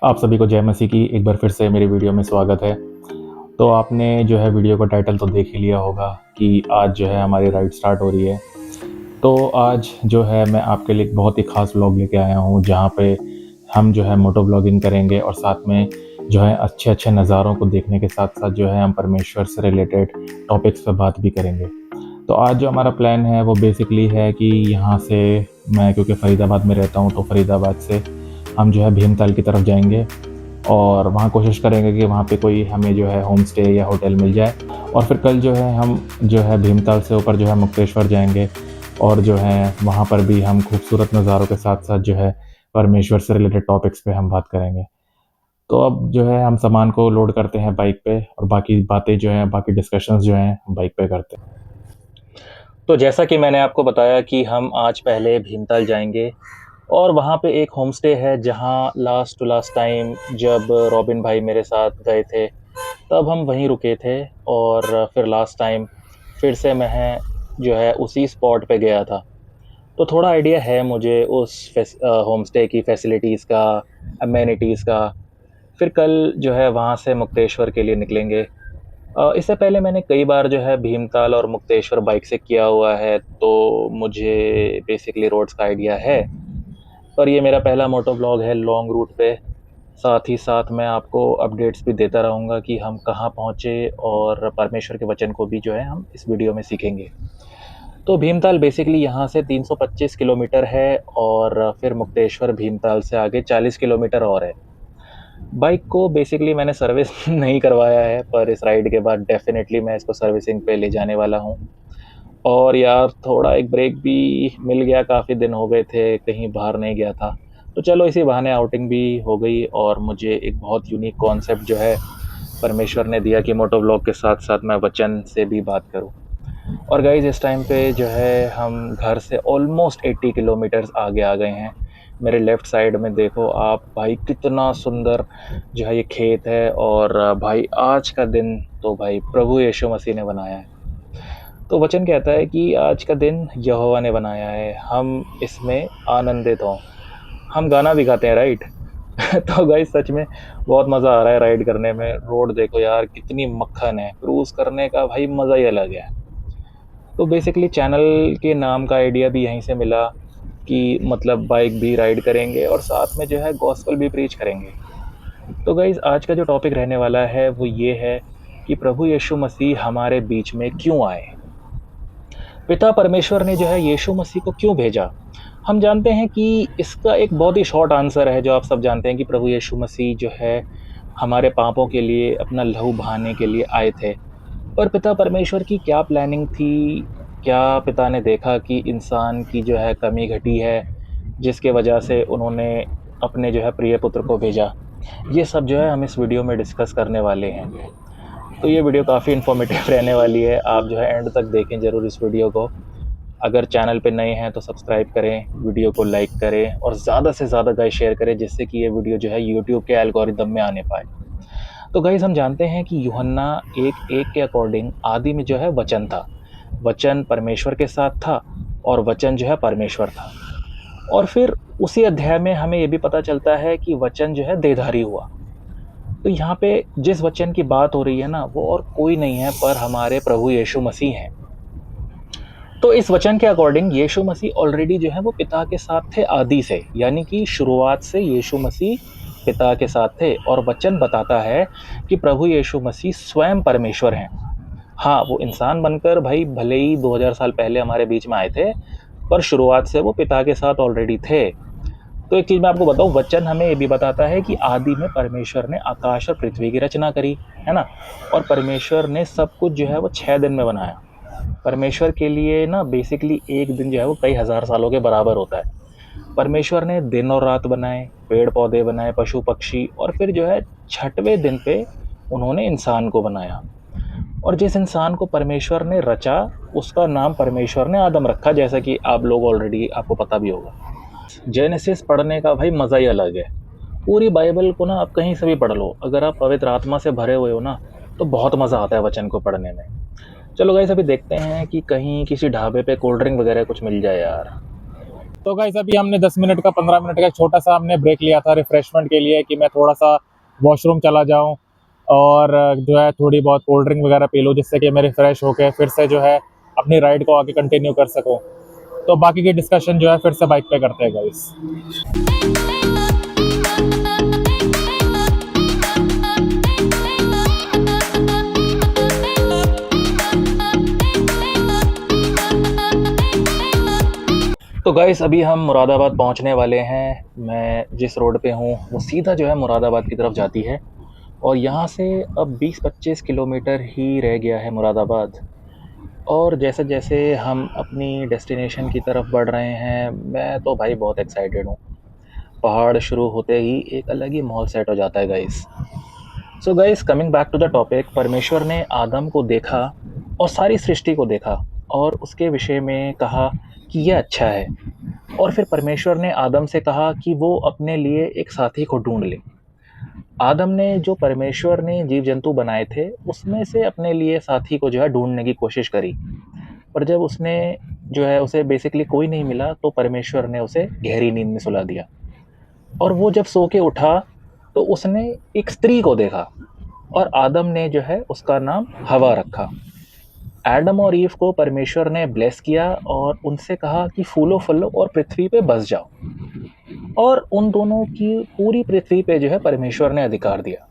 आप सभी को जय मसीह की एक बार फिर से मेरी वीडियो में स्वागत है। तो आपने जो है वीडियो का टाइटल तो देख ही लिया होगा कि आज जो है हमारी राइड स्टार्ट हो रही है। तो आज जो है मैं आपके लिए एक बहुत ही ख़ास व्लॉग लेके आया हूँ, जहाँ पे हम जो है मोटो व्लॉगिंग करेंगे और साथ में जो है अच्छे-अच्छे नज़ारों को देखने के साथ-साथ जो है हम परमेश्वर से रिलेटेड टॉपिक्स पे बात भी करेंगे। तो आज जो हमारा प्लान है वो बेसिकली है कि यहाँ से मैं क्योंकि फ़रीदाबाद में रहता हूँ, तो फ़रीदाबाद से हम जो है भीमताल की तरफ जाएँगे और वहाँ कोशिश करेंगे कि वहाँ पे कोई हमें जो है होम स्टे या होटल मिल जाए। और फिर कल जो है हम जो है भीमताल से ऊपर जो है मुक्तेश्वर जाएँगे और जो है वहाँ पर भी हम खूबसूरत नज़ारों के साथ-साथ जो है परमेश्वर से रिलेटेड टॉपिक्स पे हम बात करेंगे। तो अब जो है हम सामान को लोड करते हैं बाइक पे और बाकी बातें जो हैं, बाकी डिस्कशंस जो हैं हम बाइक पे करते हैं। तो जैसा कि मैंने आपको बताया कि हम आज पहले भीमताल जाएँगे और वहाँ पे एक होम स्टे है, जहाँ लास्ट टू लास्ट टाइम जब रॉबिन भाई मेरे साथ गए थे, तब हम वहीं रुके थे। और फिर लास्ट टाइम फिर से मैं जो है उसी स्पॉट पे गया था। तो थोड़ा आइडिया है मुझे उस होम स्टे की फैसिलिटीज़ का, अमेनिटीज़ का। फिर कल जो है वहाँ से मुक्तेश्वर के लिए निकलेंगे। इससे पहले मैंने कई बार जो है भीमताल और मुक्तेश्वर बाइक से किया हुआ है, तो मुझे बेसिकली रोड्स का आइडिया है। पर ये मेरा पहला मोटो व्लॉग है लॉन्ग रूट पे। साथ ही साथ मैं आपको अपडेट्स भी देता रहूँगा कि हम कहाँ पहुँचे और परमेश्वर के वचन को भी जो है हम इस वीडियो में सीखेंगे। तो भीमताल बेसिकली यहाँ से 325 किलोमीटर है और फिर मुक्तेश्वर भीमताल से आगे 40 किलोमीटर और है। बाइक को बेसिकली मैंने सर्विस नहीं करवाया है, पर इस राइड के बाद डेफ़िनेटली मैं इसको सर्विसिंग पे ले जाने वाला हूँ। और यार थोड़ा एक ब्रेक भी मिल गया, काफ़ी दिन हो गए थे कहीं बाहर नहीं गया था। तो चलो इसी बहाने आउटिंग भी हो गई और मुझे एक बहुत यूनिक कॉन्सेप्ट जो है परमेश्वर ने दिया कि मोटो व्लॉग के साथ-साथ मैं वचन से भी बात करूँ। और गाइज़ इस टाइम पे जो है हम घर से ऑलमोस्ट 80 किलोमीटर्स आगे आ गए हैं। मेरे लेफ़्ट साइड में देखो आप भाई, कितना सुंदर जो है ये खेत है। और भाई आज का दिन तो भाई प्रभु यीशु मसीह ने बनाया है। तो वचन कहता है कि आज का दिन यहोवा ने बनाया है, हम इसमें आनंदित हों। हम गाना भी गाते हैं, राइट? तो गाइस सच में बहुत मज़ा आ रहा है राइड करने में। रोड देखो यार कितनी मक्खन है, क्रूज़ करने का भाई मज़ा ही अलग है। तो बेसिकली चैनल के नाम का आइडिया भी यहीं से मिला कि मतलब बाइक भी राइड करेंगे और साथ में जो है गॉस्पेल भी प्रीच करेंगे। तो गाइस आज का जो टॉपिक रहने वाला है वो ये है कि प्रभु यीशु मसीह हमारे बीच में क्यों आए? पिता परमेश्वर ने जो है यीशु मसीह को क्यों भेजा? हम जानते हैं कि इसका एक बहुत ही शॉर्ट आंसर है, जो आप सब जानते हैं कि प्रभु यीशु मसीह जो है हमारे पापों के लिए अपना लहू बहाने के लिए आए थे। पर पिता परमेश्वर की क्या प्लानिंग थी? क्या पिता ने देखा कि इंसान की जो है कमी घटी है, जिसके वजह से उन्होंने अपने जो है प्रिय पुत्र को भेजा? ये सब जो है हम इस वीडियो में डिस्कस करने वाले हैं। तो ये वीडियो काफ़ी इन्फॉर्मेटिव रहने वाली है। आप जो है एंड तक देखें ज़रूर इस वीडियो को। अगर चैनल पे नए हैं तो सब्सक्राइब करें, वीडियो को लाइक करें और ज़्यादा से ज़्यादा गाइस शेयर करें, जिससे कि ये वीडियो जो है यूट्यूब के एल्गोरिदम में आने पाए। तो गाइस हम जानते हैं कि यूहन्ना 1:1 के अकॉर्डिंग आदि में जो है वचन था। वचन परमेश्वर के साथ था और वचन जो है परमेश्वर था। और फिर उसी अध्याय में हमें ये भी पता चलता है कि वचन जो है देहधारी हुआ। तो यहाँ पे जिस वचन की बात हो रही है ना, वो और कोई नहीं है पर हमारे प्रभु यीशु मसीह हैं। तो इस वचन के अकॉर्डिंग यीशु मसीह ऑलरेडी जो है वो पिता के साथ थे आदि से, यानी कि शुरुआत से यीशु मसीह पिता के साथ थे। और वचन बताता है कि प्रभु यीशु मसीह स्वयं परमेश्वर हैं। हाँ, वो इंसान बनकर भाई भले ही 2000 साल पहले हमारे बीच में आए थे, पर शुरुआत से वो पिता के साथ ऑलरेडी थे। तो एक चीज़ मैं आपको बताऊँ, वचन हमें ये भी बताता है कि आदि में परमेश्वर ने आकाश और पृथ्वी की रचना करी, है ना? और परमेश्वर ने सब कुछ जो है वो 6 दिन में बनाया। परमेश्वर के लिए ना बेसिकली एक दिन जो है वो कई हज़ार सालों के बराबर होता है। परमेश्वर ने दिन और रात बनाए, पेड़-पौधे बनाए, पशु-पक्षी, और फिर जो है 6वें दिन पे उन्होंने इंसान को बनाया। और जिस इंसान को परमेश्वर ने रचा, उसका नाम परमेश्वर ने आदम रखा, जैसा कि आप लोग ऑलरेडी आपको पता भी होगा। जेनेसिस पढ़ने का भाई मज़ा ही अलग है। पूरी बाइबल को ना आप कहीं से भी पढ़ लो, अगर आप पवित्र आत्मा से भरे हुए हो ना, तो बहुत मज़ा आता है वचन को पढ़ने में। चलो गाइस अभी देखते हैं कि कहीं किसी ढाबे पे कोल्ड ड्रिंक वगैरह कुछ मिल जाए यार। तो गाइस अभी हमने 10 मिनट का 15 मिनट का एक छोटा सा हमने ब्रेक लिया था रिफ्रेशमेंट के लिए कि मैं थोड़ा सा वॉशरूम चला जाऊं और जो है थोड़ी बहुत कोल्ड ड्रिंक वगैरह पी लूँ, जिससे कि मैं रिफ्रेश होकर फिर से जो है अपनी राइड को आगे कंटिन्यू कर सकूं। तो बाकी की डिस्कशन जो है फिर से बाइक पे करते हैं गाइस। तो गाइस अभी हम मुरादाबाद पहुंचने वाले हैं। मैं जिस रोड पे हूँ वो सीधा जो है मुरादाबाद की तरफ जाती है और यहाँ से अब 20-25 किलोमीटर ही रह गया है मुरादाबाद। और जैसे जैसे हम अपनी डेस्टिनेशन की तरफ बढ़ रहे हैं, मैं तो भाई बहुत एक्साइटेड हूँ। पहाड़ शुरू होते ही एक अलग ही माहौल सेट हो जाता है guys. So guys, coming back to the topic, परमेश्वर ने आदम को देखा और सारी सृष्टि को देखा और उसके विषय में कहा कि यह अच्छा है। और फिर परमेश्वर ने आदम से कहा कि वो अपने लिए एक साथी को ढूंढ ले। आदम ने जो परमेश्वर ने जीव जंतु बनाए थे उसमें से अपने लिए साथी को जो है ढूंढने की कोशिश करी, पर जब उसने जो है उसे बेसिकली कोई नहीं मिला तो परमेश्वर ने उसे गहरी नींद में सुला दिया। और वो जब सो के उठा तो उसने एक स्त्री को देखा और आदम ने जो है उसका नाम हवा रखा। एडम और ईव को परमेश्वर ने ब्लेस किया और उनसे कहा कि फूलो फलो और पृथ्वी पे बस जाओ। और उन दोनों की पूरी पृथ्वी पे जो है परमेश्वर ने अधिकार दिया।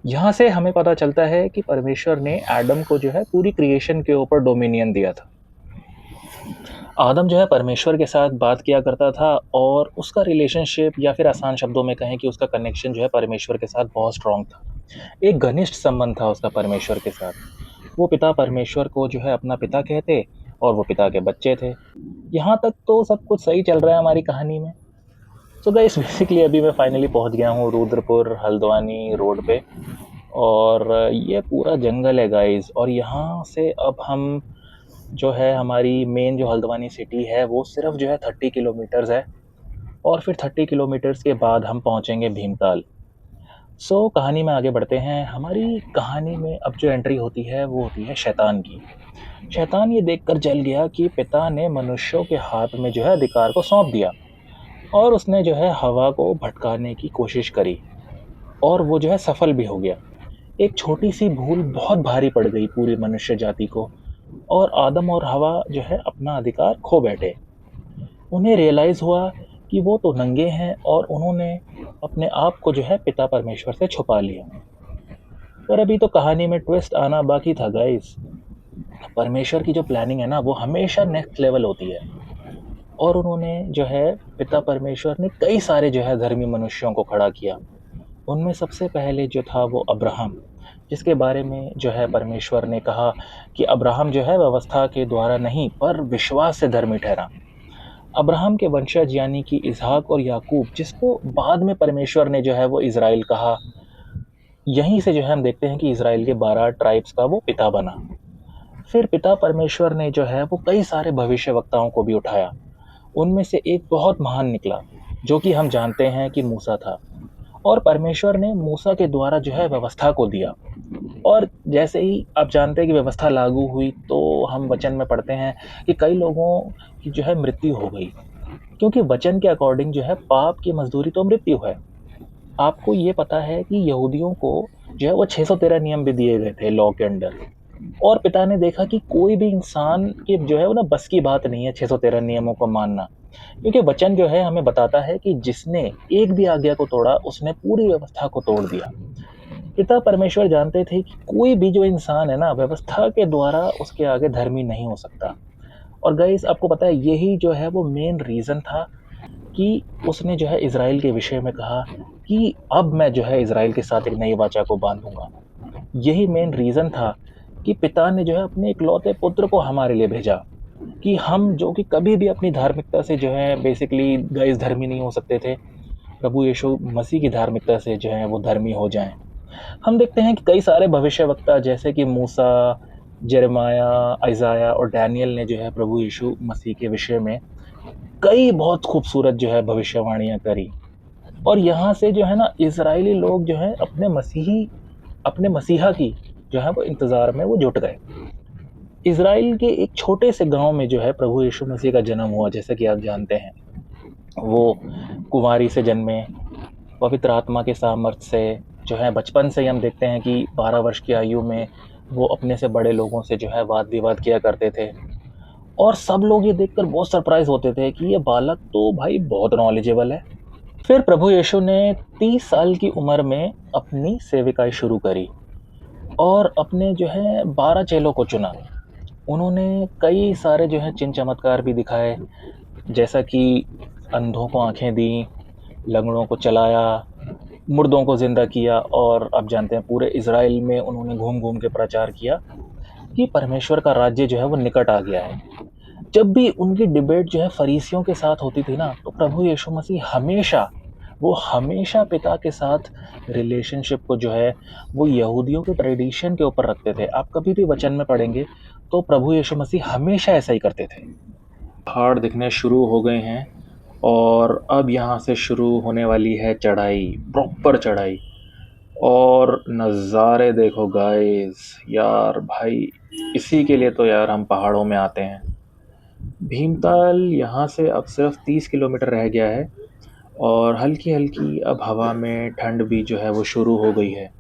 यहाँ से हमें पता चलता है कि परमेश्वर ने एडम को जो है पूरी क्रिएशन के ऊपर डोमिनियन दिया था। आदम जो है परमेश्वर के साथ बात किया करता था और उसका रिलेशनशिप या फिर आसान शब्दों में कहें कि उसका कनेक्शन जो है परमेश्वर के साथ बहुत स्ट्रॉन्ग था। एक घनिष्ठ संबंध था उसका परमेश्वर के साथ। वो पिता परमेश्वर को जो है अपना पिता कहते और वो पिता के बच्चे थे। यहाँ तक तो सब कुछ सही चल रहा है हमारी कहानी में। सो गाइस, बेसिकली अभी मैं फाइनली पहुँच गया हूँ रुद्रपुर हल्द्वानी रोड पे और ये पूरा जंगल है गाइस। और यहाँ से अब हम जो है हमारी मेन जो हल्द्वानी सिटी है वो सिर्फ जो है 30 किलोमीटर्स है और फिर 30 किलोमीटर्स के बाद हम पहुँचेंगे भीमताल। सो कहानी में आगे बढ़ते हैं। हमारी कहानी में अब जो एंट्री होती है वो होती है शैतान की। शैतान ये देखकर जल गया कि पिता ने मनुष्यों के हाथ में जो है अधिकार को सौंप दिया और उसने जो है हवा को भटकाने की कोशिश करी और वो जो है सफल भी हो गया। एक छोटी सी भूल बहुत भारी पड़ गई पूरी मनुष्य जाति को और आदम और हवा जो है अपना अधिकार खो बैठे। उन्हें रियलाइज़ हुआ कि वो तो नंगे हैं और उन्होंने अपने आप को जो है पिता परमेश्वर से छुपा लिया। पर अभी तो कहानी में ट्विस्ट आना बाकी था गाइस। परमेश्वर की जो प्लानिंग है ना वो हमेशा नेक्स्ट लेवल होती है और उन्होंने जो है पिता परमेश्वर ने कई सारे जो है धर्मी मनुष्यों को खड़ा किया। उनमें सबसे पहले जो था वो अब्राहम, जिसके बारे में जो है परमेश्वर ने कहा कि अब्राहम जो है व्यवस्था के द्वारा नहीं पर विश्वास से धर्मी ठहरा। अब्राहम के वंशज यानी कि इसहाक और याकूब, जिसको बाद में परमेश्वर ने जो है वो इज़राइल कहा, यहीं से जो है हम देखते हैं कि इज़राइल के 12 ट्राइब्स का वो पिता बना। फिर पिता परमेश्वर ने जो है वो कई सारे भविष्यवक्ताओं को भी उठाया। उनमें से एक बहुत महान निकला जो कि हम जानते हैं कि मूसा था और परमेश्वर ने मूसा के द्वारा जो है व्यवस्था को दिया। और जैसे ही आप जानते हैं कि व्यवस्था लागू हुई तो हम वचन में पढ़ते हैं कि कई लोगों की जो है मृत्यु हो गई, क्योंकि वचन के अकॉर्डिंग जो है पाप की मजदूरी तो मृत्यु है। आपको ये पता है कि यहूदियों को जो है वो 613 नियम भी दिए गए थे लॉ के अंडर और पिता ने देखा कि कोई भी इंसान की जो है वो ना बस की बात नहीं है 613 नियमों को मानना, क्योंकि वचन जो है हमें बताता है कि जिसने एक भी आज्ञा को तोड़ा उसने पूरी व्यवस्था को तोड़ दिया। पिता परमेश्वर जानते थे कि कोई भी जो इंसान है ना व्यवस्था के द्वारा उसके आगे धर्मी नहीं हो सकता। और गाइस, आपको पता है यही जो है वो मेन रीज़न था कि उसने जो है इज़राइल के विषय में कहा कि अब मैं जो है इज़राइल के साथ एक नई वाचा को बांधूंगा। यही मेन रीज़न था कि पिता ने जो है अपने इकलौते पुत्र को हमारे लिए भेजा कि हम जो कि कभी भी अपनी धार्मिकता से जो है बेसिकली गाइस धर्मी नहीं हो सकते थे, प्रभु यीशु मसीह की धार्मिकता से जो है वो धर्मी हो जाएं। हम देखते हैं कि कई सारे भविष्यवक्ता जैसे कि मूसा, यिर्मयाह, अयसायाह और डैनियल ने जो है प्रभु यीशु मसीह के विषय में कई बहुत खूबसूरत जो है भविष्यवाणियाँ करी। और यहाँ से जो है ना इज़राइली लोग जो है अपने मसीहा की जो है वो इंतज़ार में वो जुट गए। इज़राइल के एक छोटे से गांव में जो है प्रभु यीशु मसीह का जन्म हुआ, जैसा कि आप जानते हैं। वो कुंवारी से जन्मे, पवित्र आत्मा के सामर्थ्य से जो है बचपन से ही हम देखते हैं कि 12 वर्ष की आयु में वो अपने से बड़े लोगों से जो है वाद-विवाद किया करते थे। और सब लोग ये देखकर बहुत सरप्राइज़ होते थे कि ये बालक तो भाई बहुत नॉलेजेबल है। फिर प्रभु यीशु ने 30 साल की उम्र में अपनी सेविकाई शुरू करी और अपने जो है 12 चेलों को चुना। उन्होंने कई सारे जो है चिन्ह चमत्कार भी दिखाए, जैसा कि अंधों को आँखें दी, लंगड़ों को चलाया, मुर्दों को ज़िंदा किया और आप जानते हैं पूरे इज़राइल में उन्होंने घूम-घूम के प्रचार किया कि परमेश्वर का राज्य जो है वो निकट आ गया है। जब भी उनकी डिबेट जो है फरीसियों के साथ होती थी ना, तो प्रभु यीशु मसीह हमेशा पिता के साथ रिलेशनशिप को जो है वो यहूदियों के ट्रेडिशन के ऊपर रखते थे। आप कभी भी वचन में पढ़ेंगे तो प्रभु यीशु मसीह हमेशा ऐसा ही करते थे। पहाड़ दिखने शुरू हो गए हैं और अब यहाँ से शुरू होने वाली है चढ़ाई, प्रॉपर चढ़ाई। और नज़ारे देखो गाइस, यार भाई, इसी के लिए तो यार हम पहाड़ों में आते हैं। भीमताल यहाँ से अब सिर्फ 30 किलोमीटर रह गया है और हल्की-हल्की अब हवा में ठंड भी जो है वो शुरू हो गई है।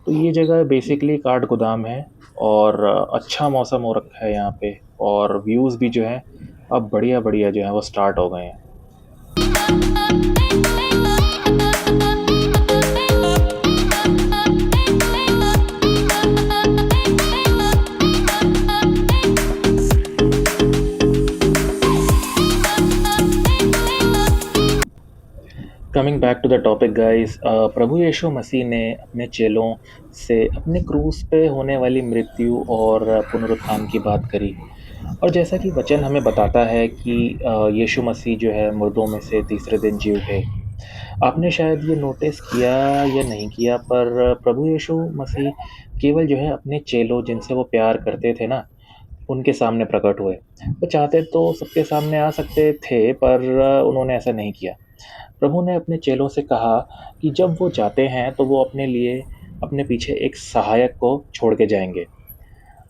तो ये जगह बेसिकली काठगोदाम है और अच्छा मौसम हो रखा है यहाँ पे और व्यूज़ भी जो हैं अब बढ़िया-बढ़िया जो हैं वो स्टार्ट हो गए हैं। Coming back to the topic guys, Prabhu Yeshu Masih ने अपने चेलों से अपने क्रूस पे होने वाली मृत्यु और पुनरुत्थान की बात करी। और जैसा कि वचन हमें बताता है कि यीशु मसीह जो है मुर्दों में से तीसरे दिन जी उठे। आपने शायद ये नोटिस किया या नहीं किया, पर प्रभु यीशु मसीह केवल जो है अपने चेलों जिनसे वो प्यार करते थे ना, उनके सामने प्रकट हुए। वो चाहते तो सबके सामने आ सकते थे, पर उन्होंने ऐसा नहीं किया। प्रभु ने अपने चेलों से कहा कि जब वो जाते हैं तो वो अपने लिए अपने पीछे एक सहायक को छोड़ के जाएँगे,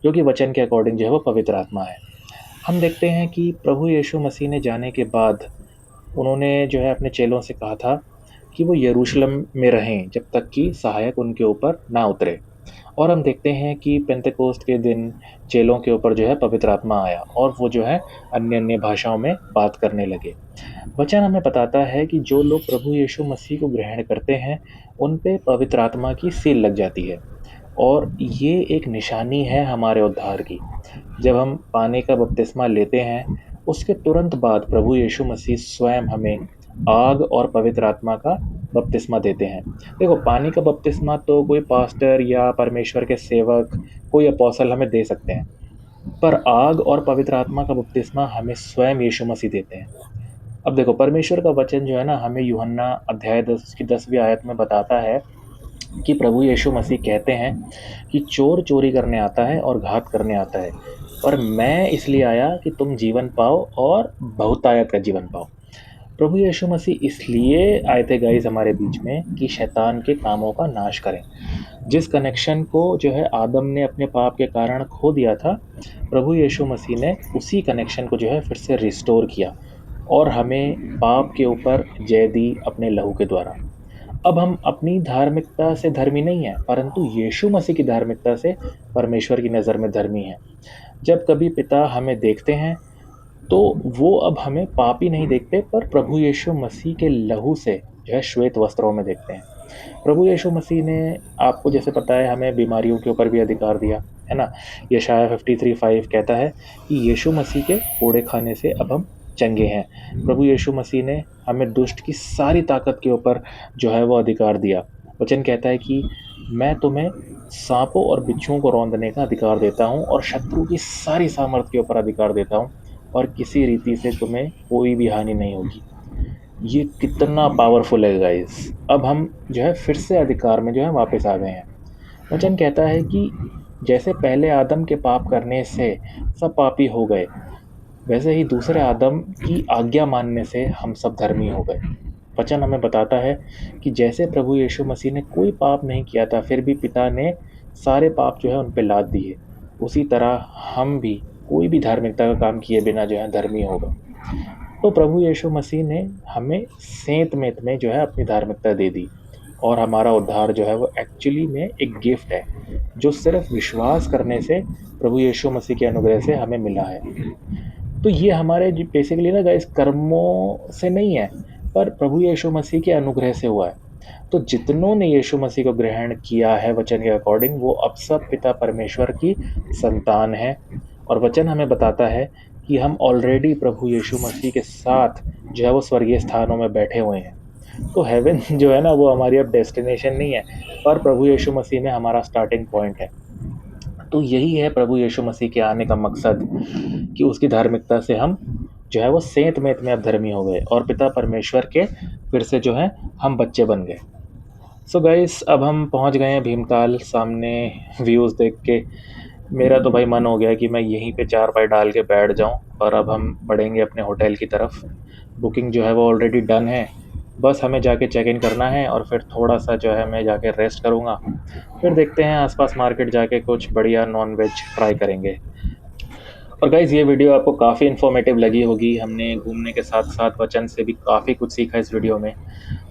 जो कि वचन के अकॉर्डिंग जो है वो पवित्र आत्मा है। हम देखते हैं कि प्रभु यीशु मसीह ने जाने के बाद उन्होंने जो है अपने चेलों से कहा था कि वो यरूशलेम में रहें जब तक कि सहायक उनके ऊपर ना उतरे। और हम देखते हैं कि पेंतेकोस्त के दिन चेलों के ऊपर जो है पवित्र आत्मा आया और वो जो है अन्य-अन्य भाषाओं में बात करने लगे। वचन हमें बताता है कि जो लोग प्रभु यीशु मसीह को ग्रहण करते हैं, उन पे पवित्र आत्मा की सील लग जाती है और ये एक निशानी है हमारे उद्धार की। जब हम पानी का बपतिस्मा लेते हैं, उसके तुरंत बाद प्रभु यीशु मसीह स्वयं हमें आग और पवित्र आत्मा का बपतिस्मा देते हैं। देखो, पानी का बपतिस्मा तो कोई पास्टर या परमेश्वर के सेवक, कोई अपोस्तल हमें दे सकते हैं, पर आग और पवित्र आत्मा का बपतिस्मा हमें स्वयं यीशु मसीह देते हैं। अब देखो, परमेश्वर का वचन जो है ना, हमें यूहन्ना अध्याय 10 उसकी 10वीं आयत में बताता है कि प्रभु यीशु मसीह कहते हैं कि चोर चोरी करने आता है और घात करने आता है, पर मैं इसलिए आया कि तुम जीवन पाओ और बहुतायत का जीवन पाओ। प्रभु यीशु मसीह इसलिए आए थे गाइस हमारे बीच में कि शैतान के कामों का नाश करें। जिस कनेक्शन को जो है आदम ने अपने पाप के कारण खो दिया था, प्रभु यीशु मसीह ने उसी कनेक्शन को जो है फिर से रिस्टोर किया और हमें पाप के ऊपर जय दी अपने लहू के द्वारा। अब हम अपनी धार्मिकता से धर्मी नहीं हैं, परंतु यीशु मसीह की धार्मिकता से परमेश्वर की नज़र में धर्मी हैं। जब कभी पिता हमें देखते हैं, तो वो अब हमें पापी नहीं देखते, पर प्रभु यीशु मसीह के लहू से जो है श्वेत वस्त्रों में देखते हैं। प्रभु यीशु मसीह ने, आपको जैसे पता है, हमें बीमारियों के ऊपर भी अधिकार दिया, है ना? यशायाह 53:5 कहता है कि यीशु मसीह के कोड़े खाने से अब हम चंगे हैं। प्रभु यीशु मसीह ने हमें दुष्ट की सारी ताकत के ऊपर जो है वो अधिकार दिया। वचन कहता है कि मैं तुम्हें साँपों और बिच्छुओं को रौंदने का अधिकार देता हूँ और शत्रु की सारी सामर्थ के ऊपर अधिकार देता हूँ और किसी रीति से तुम्हें कोई भी हानि नहीं होगी। ये कितना पावरफुल है गाइस। अब हम जो है फिर से अधिकार में जो है वापस आ गए हैं। वचन कहता है कि जैसे पहले आदम के पाप करने से सब पापी हो गए, वैसे ही दूसरे आदम की आज्ञा मानने से हम सब धर्मी हो गए। वचन हमें बताता है कि जैसे प्रभु यीशु मसीह ने कोई पाप नहीं किया था, फिर भी पिता ने सारे पाप जो है उन पे लाद दिए, उसी तरह हम भी कोई भी धार्मिकता का काम किए बिना जो है धर्मी हो गए। तो प्रभु यीशु मसीह ने हमें सेंत-मेंत में जो है अपनी धार्मिकता दे दी और हमारा उद्धार जो है वो एक्चुअली में एक गिफ्ट है, जो सिर्फ़ विश्वास करने से प्रभु यीशु मसीह के अनुग्रह से हमें मिला है। तो ये हमारे ज बेसिकली ना गाइस कर्मों से नहीं है, पर प्रभु यीशु मसीह के अनुग्रह से हुआ है। तो जितनों ने यीशु मसीह को ग्रहण किया है वचन के अकॉर्डिंग, वो अब सब पिता परमेश्वर की संतान हैं और वचन हमें बताता है कि हम ऑलरेडी प्रभु यीशु मसीह के साथ जो है वो स्वर्गीय स्थानों में बैठे हुए हैं। तो हेवन जो है ना वो हमारी अब डेस्टिनेशन नहीं है, पर प्रभु यीशु मसीह में हमारा स्टार्टिंग पॉइंट है। तो यही है प्रभु यीशु मसीह के आने का मकसद कि उसकी धार्मिकता से हम जो है वो सेंत-मेंत में अब धर्मी हो गए और पिता परमेश्वर के फिर से जो है हम बच्चे बन गए। सो गाइस अब हम पहुंच गए हैं भीमताल। सामने व्यूज़ देख के मेरा तो भाई मन हो गया कि मैं यहीं पे चारपाई डाल के बैठ जाऊं और अब हम बढ़ेंगे अपने होटल की तरफ। बुकिंग जो है वो ऑलरेडी डन है, बस हमें जाके चेक इन करना है और फिर थोड़ा सा जो है मैं जाके रेस्ट करूँगा। फिर देखते हैं आसपास मार्केट जाके कुछ बढ़िया नॉन वेज ट्राई करेंगे। और गाइज़ ये वीडियो आपको काफ़ी इन्फॉर्मेटिव लगी होगी। हमने घूमने के साथ-साथ वचन से भी काफ़ी कुछ सीखा इस वीडियो में।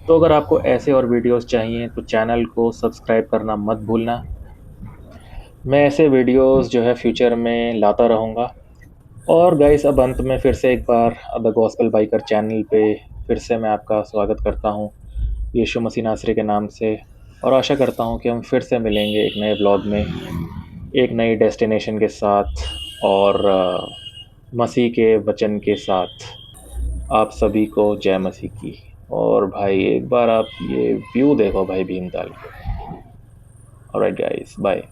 तो अगर आपको ऐसे और वीडियोज़ चाहिए तो चैनल को सब्सक्राइब करना मत भूलना। मैं ऐसे वीडियोज़ जो है फ्यूचर में लाता रहूँगा। और गाइज़ अब अंत में फिर से एक बार द गॉस्पेल बाइकर चैनल पे फिर से मैं आपका स्वागत करता हूँ यीशु मसीह नासरी के नाम से और आशा करता हूँ कि हम फिर से मिलेंगे एक नए व्लॉग में, एक नई डेस्टिनेशन के साथ और मसीह के वचन के साथ। आप सभी को जय मसीह की। और भाई एक बार आप ये व्यू देखो भाई भीमताल के। Alright guys, bye.